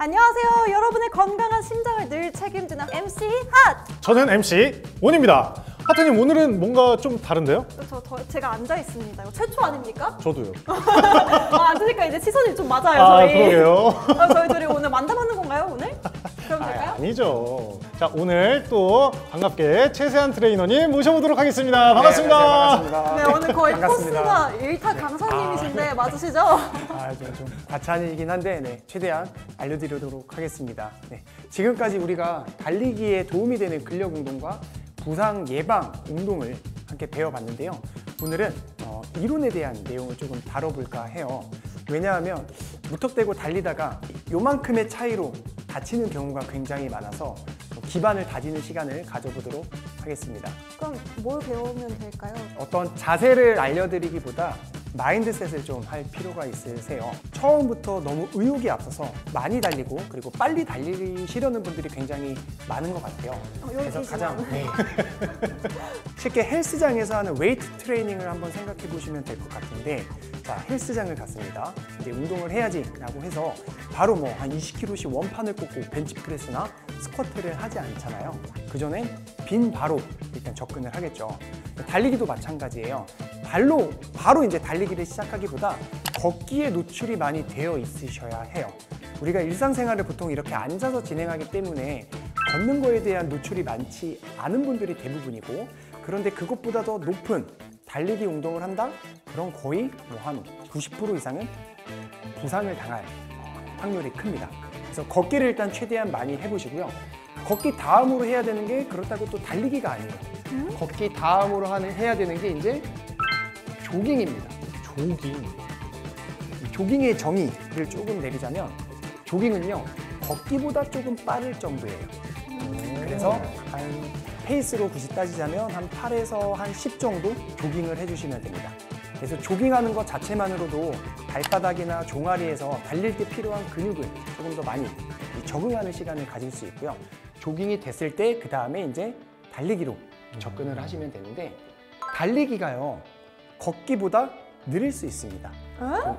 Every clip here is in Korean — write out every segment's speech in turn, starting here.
안녕하세요. 여러분의 건강한 심장을 늘 책임지는 MC 핫! 저는 MC 온입니다. 하트님, 오늘은 뭔가 좀 다른데요? 제가 앉아 있습니다. 이거 최초 아닙니까? 저도요. 앉으니까 이제 시선이 좀 맞아요, 저희. 그러게요. 저희 둘이 오늘 만담하는 건가요, 오늘? 그럼 될까요? 아니죠. 자, 오늘 또 반갑게 최세한 트레이너님 모셔보도록 하겠습니다. 반갑습니다. 네, 반갑습니다. 네, 오늘 거의 반갑습니다. 포스가 일타 강사님이신데 맞으시죠? 좀 과찬이긴 한데 최대한 알려드리도록 하겠습니다. 지금까지 우리가 달리기에 도움이 되는 근력 운동과 부상 예방 운동을 함께 배워봤는데요. 오늘은 이론에 대한 내용을 조금 다뤄볼까 해요. 왜냐하면 무턱대고 달리다가 요만큼의 차이로 다치는 경우가 굉장히 많아서 기반을 다지는 시간을 가져보도록 하겠습니다. 그럼 뭘 배우면 될까요? 어떤 자세를 알려드리기보다 마인드셋을 좀 할 필요가 있으세요. 처음부터 너무 의욕이 앞서서 많이 달리고 그리고 빨리 달리시려는 분들이 굉장히 많은 것 같아요. 그래서 가장 쉽게 헬스장에서 하는 웨이트 트레이닝을 한번 생각해 보시면 될 것 같은데, 자, 헬스장을 갔습니다. 이제 운동을 해야지 라고 해서 바로 한 20kg씩 원판을 꽂고 벤치프레스나 스쿼트를 하지 않잖아요. 그 전엔 빈 바로 일단 접근을 하겠죠. 달리기도 마찬가지예요. 바로 이제 달리기를 시작하기보다 걷기에 노출이 많이 되어 있으셔야 해요. 우리가 일상생활을 보통 이렇게 앉아서 진행하기 때문에 걷는 거에 대한 노출이 많지 않은 분들이 대부분이고, 그런데 그것보다 더 높은 달리기 운동을 한다? 그럼 거의 한 90% 이상은 부상을 당할 확률이 큽니다. 그래서 걷기를 일단 최대한 많이 해보시고요. 걷기 다음으로 해야 되는 게 그렇다고 또 달리기가 아니에요. 걷기 다음으로 해야 되는 게 이제 조깅입니다. 조깅의 정의를 조금 내리자면, 조깅은요 걷기보다 조금 빠를 정도예요. 그래서 한 페이스로 굳이 따지자면 한 8에서 한 10 정도 조깅을 해주시면 됩니다. 그래서 조깅하는 것 자체만으로도 발바닥이나 종아리에서 달릴 때 필요한 근육을 조금 더 많이 적응하는 시간을 가질 수 있고요. 조깅이 됐을 때 그 다음에 이제 달리기로 접근을 하시면 되는데, 달리기가요 걷기보다 느릴 수 있습니다.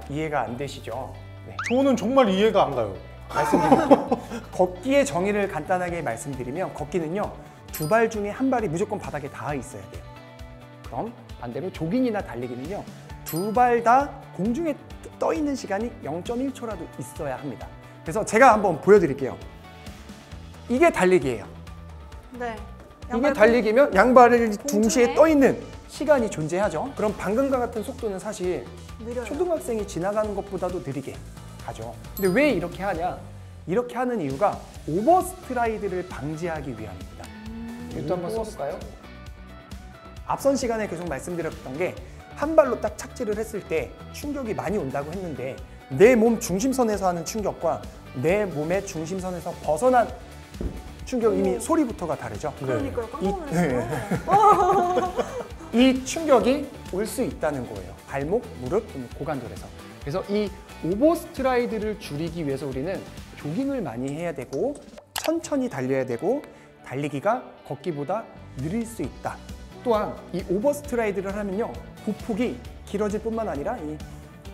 이해가 안 되시죠? 네. 저는 정말 이해가 안 가요. 말씀드릴게요. 걷기의 정의를 간단하게 말씀드리면, 걷기는요 두 발 중에 한 발이 무조건 바닥에 닿아 있어야 돼요. 그럼 반대로 조깅이나 달리기는요 두 발 다 공중에 떠 있는 시간이 0.1초라도 있어야 합니다. 그래서 제가 한번 보여드릴게요. 이게 달리기예요. 네. 이게 달리기면 양발을 동시에 떠 있는 시간이 존재하죠. 그럼 방금과 같은 속도는 사실 느려요. 초등학생이 지나가는 것보다도 느리게 가죠. 근데 왜 이렇게 하냐? 이렇게 하는 이유가 오버스트라이드를 방지하기 위함입니다. 이것도 한번 써볼까요? 앞선 시간에 계속 말씀드렸던 게, 한 발로 딱 착지를 했을 때 충격이 많이 온다고 했는데, 내 몸 중심선에서 하는 충격과 내 몸의 중심선에서 벗어난 충격, 이미 소리부터가 다르죠. 그러니까요. 깜짝 놀랐어요. 이 충격이 올 수 있다는 거예요. 발목, 무릎, 고관절에서. 그래서 이 오버스트라이드를 줄이기 위해서 우리는 조깅을 많이 해야 되고 천천히 달려야 되고, 달리기가 걷기보다 느릴 수 있다. 또한 이 오버스트라이드를 하면요 보폭이 길어질 뿐만 아니라 이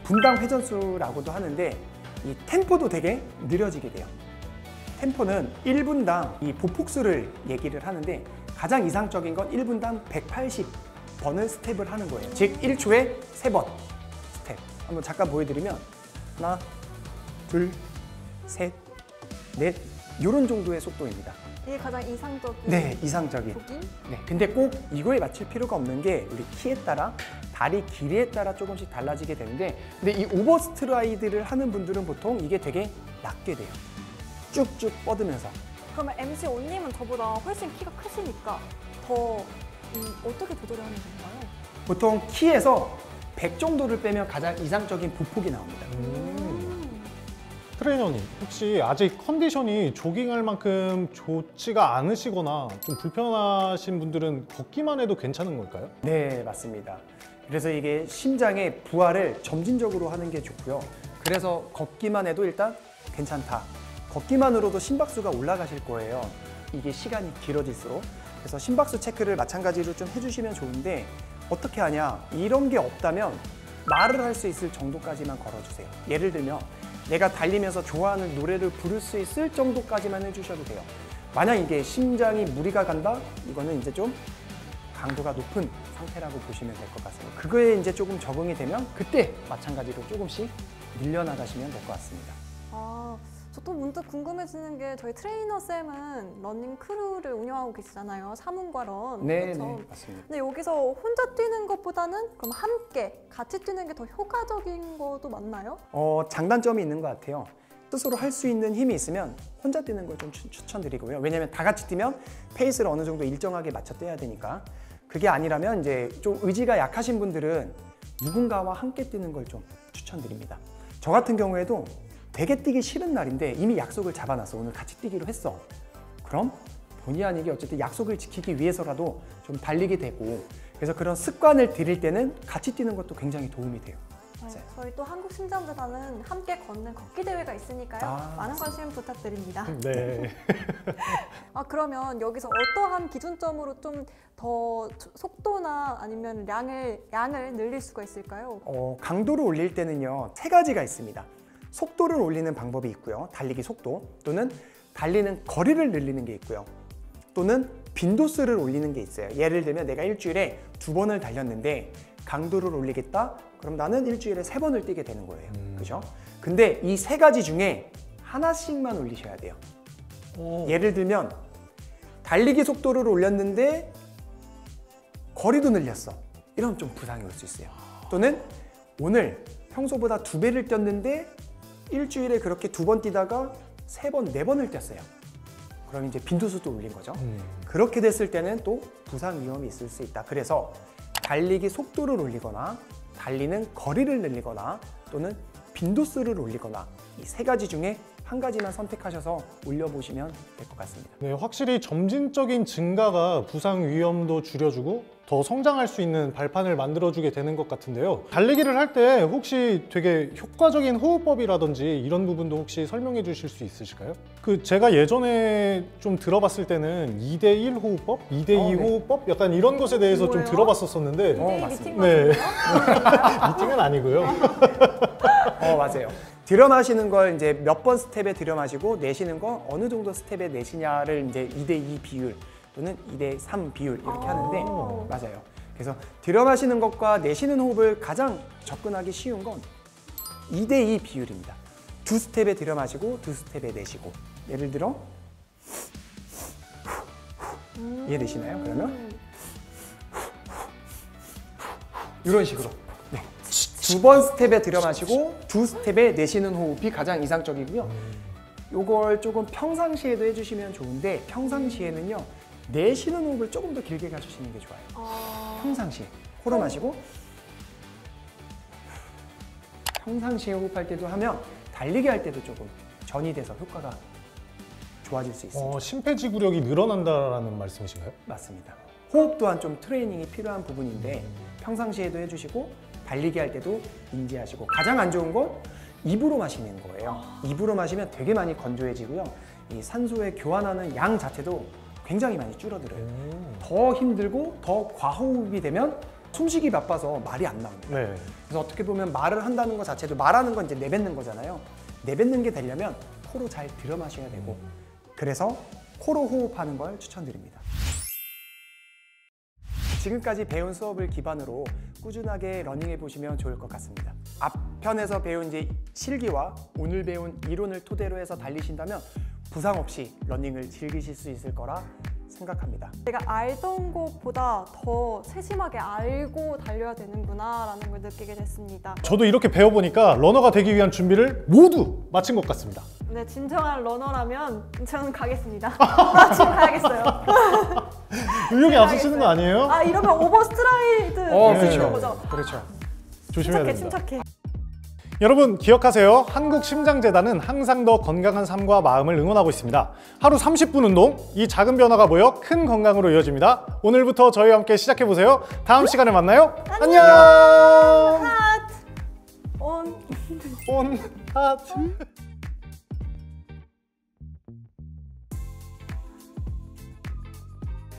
분당 회전수라고도 하는데, 이 템포도 되게 느려지게 돼요. 템포는 1분당 이 보폭수를 얘기를 하는데, 가장 이상적인 건 1분당 180번을 스텝을 하는 거예요. 즉 1초에 3번 스텝. 한번 잠깐 보여드리면, 하나, 둘, 셋, 넷, 이런 정도의 속도입니다. 이게 가장 이상적인. 네, 이상적인. 조깅? 네, 근데 꼭 이거에 맞출 필요가 없는 게, 우리 키에 따라, 다리 길이에 따라 조금씩 달라지게 되는데, 근데 이 오버스트라이드를 하는 분들은 보통 이게 되게 낮게 돼요. 쭉쭉 뻗으면서. 그러면 MC 온님은 저보다 훨씬 키가 크시니까 더 어떻게 조절을 하는 건가요? 보통 키에서 100 정도를 빼면 가장 이상적인 보폭이 나옵니다. 트레이너님, 혹시 아직 컨디션이 조깅할 만큼 좋지가 않으시거나 좀 불편하신 분들은 걷기만 해도 괜찮은 걸까요? 네, 맞습니다. 그래서 이게 심장의 부하를 점진적으로 하는 게 좋고요. 그래서 걷기만 해도 일단 괜찮다. 걷기만으로도 심박수가 올라가실 거예요. 이게 시간이 길어질수록. 그래서 심박수 체크를 마찬가지로 좀 해주시면 좋은데, 어떻게 하냐? 이런 게 없다면 말을 할 수 있을 정도까지만 걸어주세요. 예를 들면 내가 달리면서 좋아하는 노래를 부를 수 있을 정도까지만 해주셔도 돼요. 만약 이게 심장이 무리가 간다? 이거는 이제 좀 강도가 높은 상태라고 보시면 될 것 같습니다. 그거에 이제 조금 적응이 되면 그때 마찬가지로 조금씩 늘려나가시면 될 것 같습니다. 아, 저 또 문득 궁금해지는 게 저희 트레이너 쌤은 러닝 크루를 운영하고 계시잖아요. 사문과 런. 네, 그렇죠? 네, 맞습니다. 근데 여기서 혼자 뛰는 것보다는 그럼 함께 같이 뛰는 게 더 효과적인 것도 맞나요? 장단점이 있는 것 같아요. 스스로 할 수 있는 힘이 있으면 혼자 뛰는 걸 좀 추천드리고요. 왜냐하면 다 같이 뛰면 페이스를 어느 정도 일정하게 맞춰 뛰어야 되니까. 그게 아니라면 이제 좀 의지가 약하신 분들은 누군가와 함께 뛰는 걸 좀 추천드립니다. 저 같은 경우에도 되게 뛰기 싫은 날인데 이미 약속을 잡아놨어. 오늘 같이 뛰기로 했어. 그럼 본의 아니게 어쨌든 약속을 지키기 위해서라도 좀 달리게 되고, 그래서 그런 습관을 들일 때는 같이 뛰는 것도 굉장히 도움이 돼요. 네, 저희 또 한국심장재단은 함께 걷는 걷기 대회가 있으니까요. 많은 관심 부탁드립니다. 네. 그러면 여기서 어떠한 기준점으로 좀 더 속도나 아니면 양을 늘릴 수가 있을까요? 강도를 올릴 때는요, 세 가지가 있습니다. 속도를 올리는 방법이 있고요. 달리기 속도, 또는 달리는 거리를 늘리는 게 있고요. 또는 빈도수를 올리는 게 있어요. 예를 들면 내가 일주일에 2번을 달렸는데 강도를 올리겠다? 그럼 나는 일주일에 3번을 뛰게 되는 거예요. 그죠? 근데 이 세 가지 중에 하나씩만 올리셔야 돼요. 예를 들면 달리기 속도를 올렸는데 거리도 늘렸어. 이러면 좀 부상이 올 수 있어요. 또는 오늘 평소보다 2배를 뛰었는데 일주일에 그렇게 2번 뛰다가 3번, 4번을 뛰었어요. 그럼 이제 빈도수도 올린 거죠. 그렇게 됐을 때는 또 부상 위험이 있을 수 있다. 그래서 달리기 속도를 올리거나 달리는 거리를 늘리거나 또는 빈도수를 올리거나 이 세 가지 중에 한 가지만 선택하셔서 올려보시면 될 것 같습니다. 네, 확실히 점진적인 증가가 부상 위험도 줄여주고 더 성장할 수 있는 발판을 만들어주게 되는 것 같은데요. 달리기를 할 때 혹시 되게 효과적인 호흡법이라든지 이런 부분도 혹시 설명해 주실 수 있으실까요? 제가 예전에 좀 들어봤을 때는 2대1 호흡법, 2대2 네. 호흡법 약간 이런 것에 대해서 좀 뭐예요? 들어봤었는데 네, 맞습니다. 미팅 네. 같은데요? 미팅은 아니고요. 맞아요. 들여 마시는 걸 이제 몇 번 스텝에 들여 마시고 내쉬는 거 어느 정도 스텝에 내쉬냐를 이제 2대2 비율 또는 2대3 비율 이렇게 하는데 맞아요. 그래서 들여 마시는 것과 내쉬는 호흡을 가장 접근하기 쉬운 건 2대2 비율입니다. 2스텝에 들여 마시고 2스텝에 내쉬고. 예를 들어 이해되시나요? 그러면 이런 식으로. 네. 2번 스텝에 들여 마시고 2스텝에 내쉬는 호흡이 가장 이상적이고요. 요걸 조금 평상시에도 해주시면 좋은데 평상시에는요 내쉬는 호흡을 조금 더 길게 가주시는 게 좋아요. 평상시에 코로 마시고 평상시에 호흡할 때도 하면 달리기 할 때도 조금 전이 돼서 효과가 좋아질 수 있습니다. 심폐지구력이 늘어난다라는 말씀이신가요? 맞습니다. 호흡 또한 좀 트레이닝이 필요한 부분인데 평상시에도 해주시고 달리기 할 때도 인지하시고, 가장 안 좋은 건 입으로 마시는 거예요. 입으로 마시면 되게 많이 건조해지고요. 이 산소에 교환하는 양 자체도 굉장히 많이 줄어들어요. 더 힘들고 더 과호흡이 되면 숨쉬기 바빠서 말이 안 나옵니다. 네. 그래서 어떻게 보면 말을 한다는 것 자체도, 말하는 건 이제 내뱉는 거잖아요. 내뱉는 게 되려면 코로 잘 들여 마셔야 되고, 그래서 코로 호흡하는 걸 추천드립니다. 지금까지 배운 수업을 기반으로 꾸준하게 러닝해 보시면 좋을 것 같습니다. 앞편에서 배운 이제 실기와 오늘 배운 이론을 토대로 해서 달리신다면 부상 없이 러닝을 즐기실 수 있을 거라 생각합니다. 내가 알던 것보다 더 세심하게 알고 달려야 되는구나라는 걸 느끼게 됐습니다. 저도 이렇게 배워보니까 러너가 되기 위한 준비를 모두 마친 것 같습니다. 네, 진정한 러너라면 저는 가겠습니다. 지금 가야겠어요. 의욕이 앞서시는 거 아니에요? 이러면 오버 스트라이드 되는 거죠? 그렇죠. 조심해야 침착해, 됩니다. 침착해. 여러분 기억하세요. 한국심장재단은 항상 더 건강한 삶과 마음을 응원하고 있습니다. 하루 30분 운동, 이 작은 변화가 모여 큰 건강으로 이어집니다. 오늘부터 저희와 함께 시작해보세요. 다음 시간에 만나요. 안녕! 하트! 온! 온 하트!